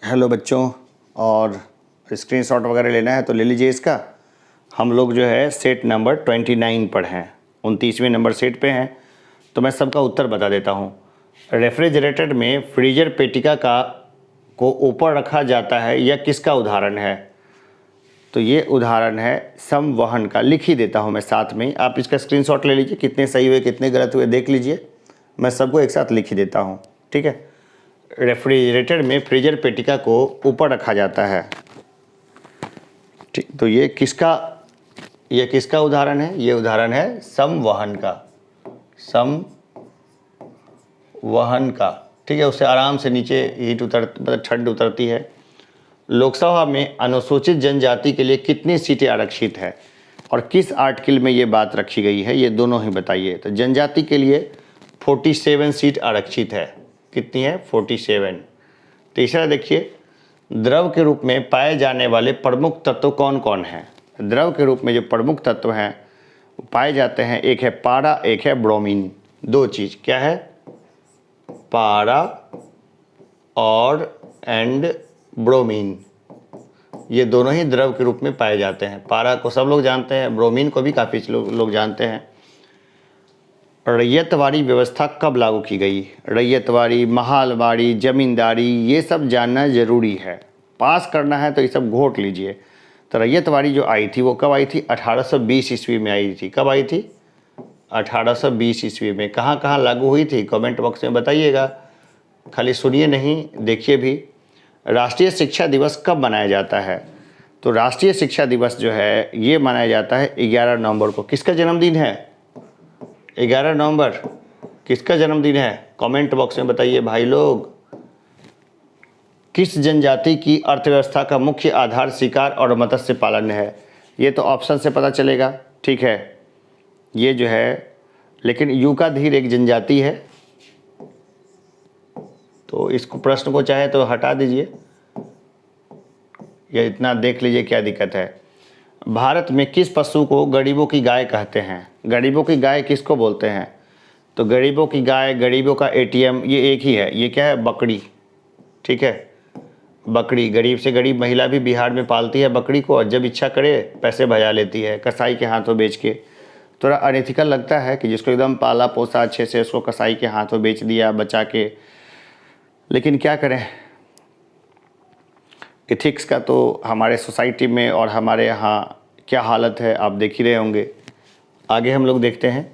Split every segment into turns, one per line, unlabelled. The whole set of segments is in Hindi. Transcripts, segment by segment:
हेलो बच्चों, और स्क्रीनशॉट वगैरह लेना है तो ले लीजिए इसका। हम लोग जो है सेट नंबर 29 पर हैं, 29वें नंबर सेट पे हैं। तो मैं सबका उत्तर बता देता हूँ। रेफ्रिजरेटर में फ्रीजर पेटिका का को ऊपर रखा जाता है, यह किसका उदाहरण है? तो ये उदाहरण है संवहन का। लिख ही देता हूँ मैं साथ में ही, आप इसका स्क्रीनशॉट ले लीजिए। कितने सही हुए कितने गलत हुए देख लीजिए, मैं सबको एक साथ लिख ही देता हूँ, ठीक है। रेफ्रिजरेटर में फ्रीजर पेटिका को ऊपर रखा जाता है, ठीक। तो ये किसका उदाहरण है? ये उदाहरण है संवहन का, संवहन का, ठीक है। उससे आराम से नीचे हीट मतलब ठंड उतरती है। लोकसभा में अनुसूचित जनजाति के लिए कितनी सीटें आरक्षित है और किस आर्टिकल में ये बात रखी गई है, ये दोनों ही बताइए। तो जनजाति के लिए 47 सीट आरक्षित है। कितनी है? 47। तीसरा देखिए, द्रव के रूप में पाए जाने वाले प्रमुख तत्व कौन कौन हैं? द्रव के रूप में जो प्रमुख तत्व हैं पाए जाते हैं, एक है पारा, एक है ब्रोमीन। दो चीज़ क्या है? पारा और ब्रोमीन, ये दोनों ही द्रव के रूप में पाए जाते हैं। पारा को सब लोग जानते हैं, ब्रोमीन को भी काफ़ी लोग जानते हैं। रैयतवाड़ी व्यवस्था कब लागू की गई? रैयतवाड़ी, महालवाड़ी, जमींदारी, ये सब जानना ज़रूरी है। पास करना है तो ये सब घोट लीजिए। तो रैयतवाड़ी जो आई थी वो कब आई थी? 1820 ईस्वी में आई थी। कब आई थी? 1820 ईस्वी में। कहाँ कहाँ लागू हुई थी कमेंट बॉक्स में बताइएगा। खाली सुनिए नहीं, देखिए भी। राष्ट्रीय शिक्षा दिवस कब मनाया जाता है? तो राष्ट्रीय शिक्षा दिवस जो है ये मनाया जाता है 11 नवंबर को। किसका जन्मदिन है? 11 नवंबर किसका जन्मदिन है? कमेंट बॉक्स में बताइए भाई लोग। किस जनजाति की अर्थव्यवस्था का मुख्य आधार शिकार और मत्स्य पालन है? ये तो ऑप्शन से पता चलेगा, ठीक है। ये जो है, लेकिन यूकाधीर एक जनजाति है, तो इसको प्रश्न को चाहे तो हटा दीजिए, या इतना देख लीजिए क्या दिक्कत है। भारत में किस पशु को गरीबों की गाय कहते हैं? गरीबों की गाय किसको बोलते हैं? तो गरीबों की गाय, गरीबों का एटीएम, ये एक ही है। ये क्या है? बकरी, ठीक है। बकरी, गरीब से गरीब महिला भी बिहार में पालती है बकरी को, और जब इच्छा करे पैसे बजा लेती है कसाई के हाथों बेच के। थोड़ा अनएथिकल लगता है कि जिसको एकदम पाला पोसा अच्छे से, उसको कसाई के हाथों बेच दिया बचा के, लेकिन क्या करें। एथिक्स का तो हमारे सोसाइटी में और हमारे यहाँ क्या हालत है आप देख ही रहे होंगे। आगे हम लोग देखते हैं,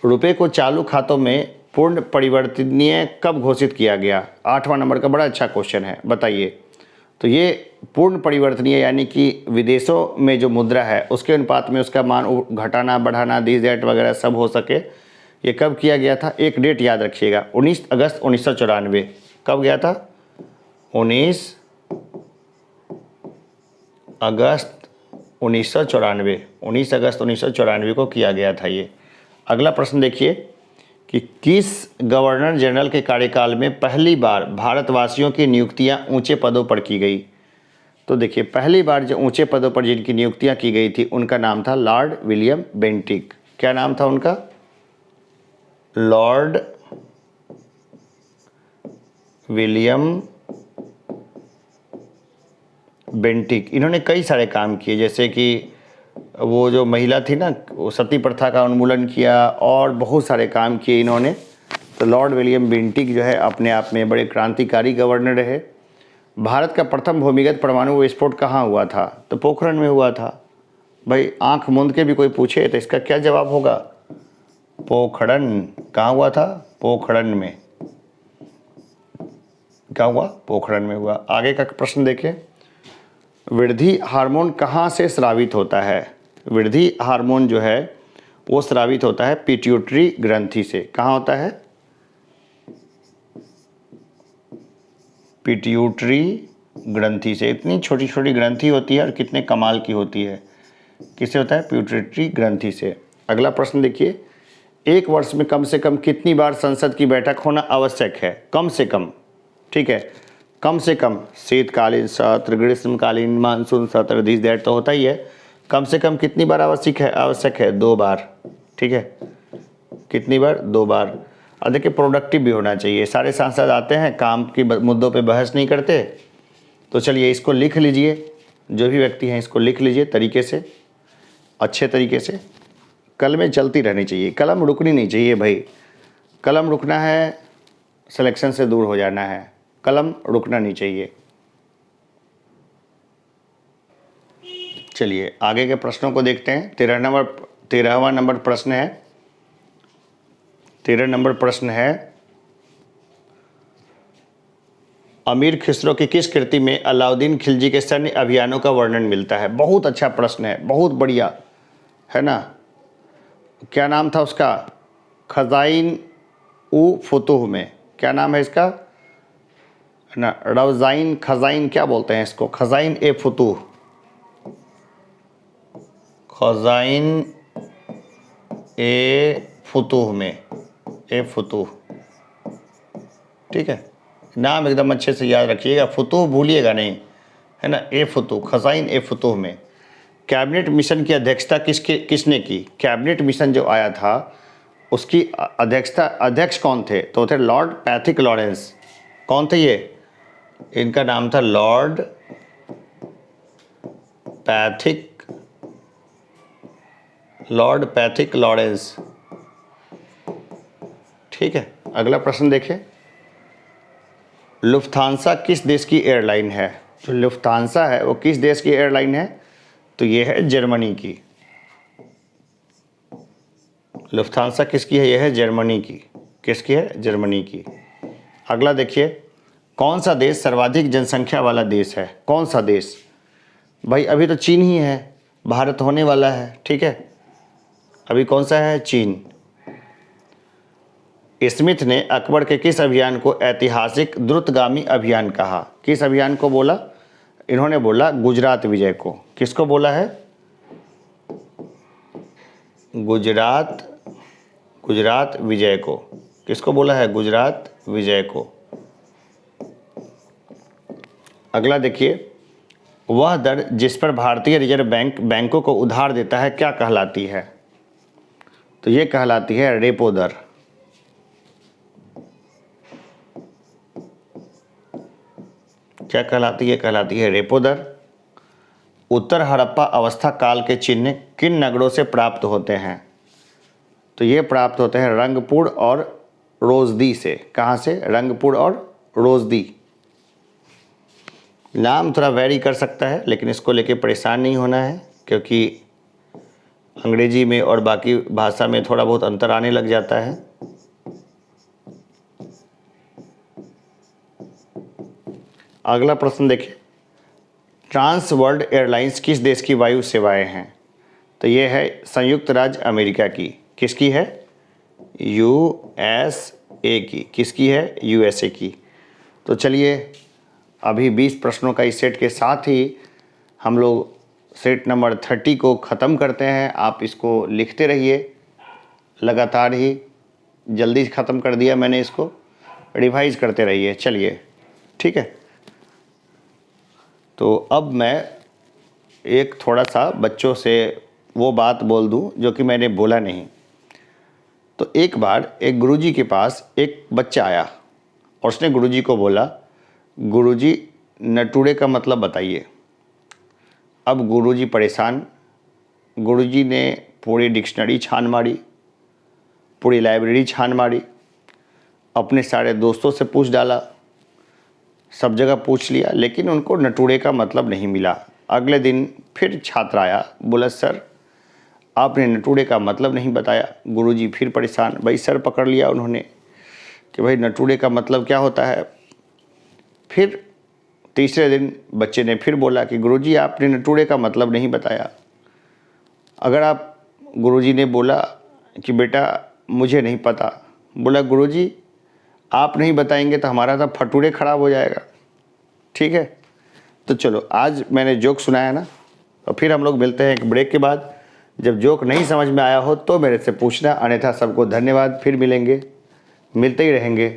रुपए को चालू खातों में पूर्ण परिवर्तनीय कब घोषित किया गया? 8वां नंबर का बड़ा अच्छा क्वेश्चन है, बताइए। तो ये पूर्ण परिवर्तनीय यानी कि विदेशों में जो मुद्रा है उसके अनुपात में उसका मान घटाना बढ़ाना दिस दैट वगैरह सब हो सके, ये कब किया गया था? एक डेट याद रखिएगा, 19 अगस्त 1994। कब गया था? 19 अगस्त 1994। 19 अगस्त 1994 को किया गया था ये। अगला प्रश्न देखिए कि किस गवर्नर जनरल के कार्यकाल में पहली बार भारतवासियों की नियुक्तियां ऊंचे पदों पर की गई? तो देखिए, पहली बार जो ऊंचे पदों पर जिनकी नियुक्तियां की गई थी उनका नाम था लॉर्ड विलियम बेंटिक। क्या नाम था उनका? Lord William Bentinck. इन्होंने कई सारे काम किए, जैसे कि वो जो महिला थी ना, वो सती प्रथा का उन्मूलन किया और बहुत सारे काम किए इन्होंने। तो लॉर्ड विलियम बेंटिक जो है अपने आप में बड़े क्रांतिकारी गवर्नर रहे। भारत का प्रथम भूमिगत परमाणु विस्फोट कहाँ हुआ था? तो पोखरण में हुआ था। भाई आंख मूंद के भी कोई पूछे तो इसका क्या जवाब होगा? पोखरण। कहाँ हुआ था? पोखरण में। क्या हुआ? पोखरण में हुआ। आगे का प्रश्न देखें, वृद्धि हार्मोन कहाँ से स्रावित होता है? वृद्धि हार्मोन जो है वो स्रावित होता है पिट्यूटरी ग्रंथि से। कहाँ होता है? पिट्यूटरी ग्रंथि से। इतनी छोटी छोटी ग्रंथि होती है और कितने कमाल की होती है। किससे होता है? पिट्यूटरी ग्रंथि से। अगला प्रश्न देखिए, एक वर्ष में कम से कम कितनी बार संसद की बैठक होना आवश्यक है? कम से कम, ठीक है, कम से कम। शीतकालीन सत्र, ग्रीष्मकालीन, मानसून सत्र, दिस दैट तो होता ही है। कम से कम कितनी बार आवश्यक है? 2 बार, ठीक है। कितनी बार? 2 बार। और देखिए, प्रोडक्टिव भी होना चाहिए। सारे सांसद आते हैं, काम की मुद्दों पे बहस नहीं करते, तो चलिए इसको लिख लीजिए, जो भी व्यक्ति हैं इसको लिख लीजिए तरीके से, अच्छे तरीके से। कलमें चलती रहनी चाहिए, कलम रुकनी नहीं चाहिए भाई। कलम रुकना है सिलेक्शन से दूर हो जाना है, कलम रुकना नहीं चाहिए। चलिए आगे के प्रश्नों को देखते हैं। 13वां नंबर प्रश्न है। 13 नंबर प्रश्न है, अमीर खुसरो की किस कृति में अलाउद्दीन खिलजी के सैन्य अभियानों का वर्णन मिलता है? बहुत अच्छा प्रश्न है, बहुत बढ़िया है ना। क्या नाम था उसका? खजाइन उ फुतूह में। क्या नाम है इसका ना? रवजाइन खजाइन क्या बोलते हैं इसको? खजाइन ए फुतूह, खजाइन ए फुतूह में, ए फुतूह। ठीक है, नाम एकदम अच्छे से याद रखिएगा, फुतूह भूलिएगा नहीं, है ना। ए फुतूह, खजाइन ए फुतूह में। कैबिनेट मिशन की अध्यक्षता किसने की? कैबिनेट मिशन जो आया था उसकी अध्यक्ष कौन थे? तो थे लॉर्ड पैथिक लॉरेंस। कौन थे ये? इनका नाम था लॉर्ड पैथिक लॉरेंस। ठीक है, अगला प्रश्न देखें। लुफ्थांसा किस देश की एयरलाइन है? जो लुफ्थांसा है वो किस देश की एयरलाइन है? तो ये है जर्मनी की। लुफ्थांसा किसकी है? यह है जर्मनी की। किसकी है? जर्मनी की। अगला देखिए, कौन सा देश सर्वाधिक जनसंख्या वाला देश है? कौन सा देश? भाई अभी तो चीन ही है, भारत होने वाला है। ठीक है, अभी कौन सा है? चीन। स्मिथ ने अकबर के किस अभियान को ऐतिहासिक द्रुतगामी अभियान कहा? किस अभियान को बोला? इन्होंने बोला गुजरात विजय को। किसको बोला है? गुजरात विजय को। किसको बोला है? गुजरात विजय को। अगला देखिए, वह दर जिस पर भारतीय रिजर्व बैंक बैंकों को उधार देता है क्या कहलाती है? तो ये कहलाती है रेपो दर। क्या कहलाती है? कहलाती है रेपो दर। उत्तर हड़प्पा अवस्था काल के चिन्ह किन नगरों से प्राप्त होते हैं? तो ये प्राप्त होते हैं रंगपुर और रोजदी से। कहाँ से? रंगपुर और रोजदी। नाम थोड़ा वेरी कर सकता है, लेकिन इसको लेके परेशान नहीं होना है, क्योंकि अंग्रेजी में और बाकी भाषा में थोड़ा बहुत अंतर आने लग जाता है। अगला प्रश्न देखिए, ट्रांस वर्ल्ड एयरलाइंस किस देश की वायु सेवाएं हैं? तो ये है संयुक्त राज्य अमेरिका की। किसकी है? यूएसए की। किसकी है? यूएसए की। तो चलिए अभी 20 प्रश्नों का इस सेट के साथ ही हम लोग सेट नंबर 30 को ख़त्म करते हैं। आप इसको लिखते रहिए लगातार ही, जल्दी ख़त्म कर दिया मैंने इसको, रिवाइज करते रहिए। चलिए ठीक है। तो अब मैं एक थोड़ा सा बच्चों से वो बात बोल दूं जो कि मैंने बोला नहीं। तो एक बार एक गुरुजी के पास एक बच्चा आया और उसने गुरुजी को बोला, गुरुजी नटूरे का मतलब बताइए। अब गुरुजी परेशान। गुरुजी ने पूरी डिक्शनरी छान मारी, पूरी लाइब्रेरी छान मारी, अपने सारे दोस्तों से पूछ डाला, सब जगह पूछ लिया, लेकिन उनको नटूरे का मतलब नहीं मिला। अगले दिन फिर छात्र आया, बोला सर आपने नटूरे का मतलब नहीं बताया। गुरुजी फिर परेशान, भाई सर पकड़ लिया उन्होंने कि भाई नटूरे का मतलब क्या होता है। फिर तीसरे दिन बच्चे ने फिर बोला कि गुरुजी आपने नटूरे का मतलब नहीं बताया। अगर आप गुरुजी ने बोला कि बेटा मुझे नहीं पता, बोला गुरुजी आप नहीं बताएंगे तो हमारा तो फटूरे ख़राब हो जाएगा। ठीक है, तो चलो आज मैंने जोक सुनाया ना, और फिर हम लोग मिलते हैं एक ब्रेक के बाद। जब जोक नहीं समझ में आया हो तो मेरे से पूछना, अन्यथा सबको धन्यवाद। फिर मिलेंगे, मिलते ही रहेंगे।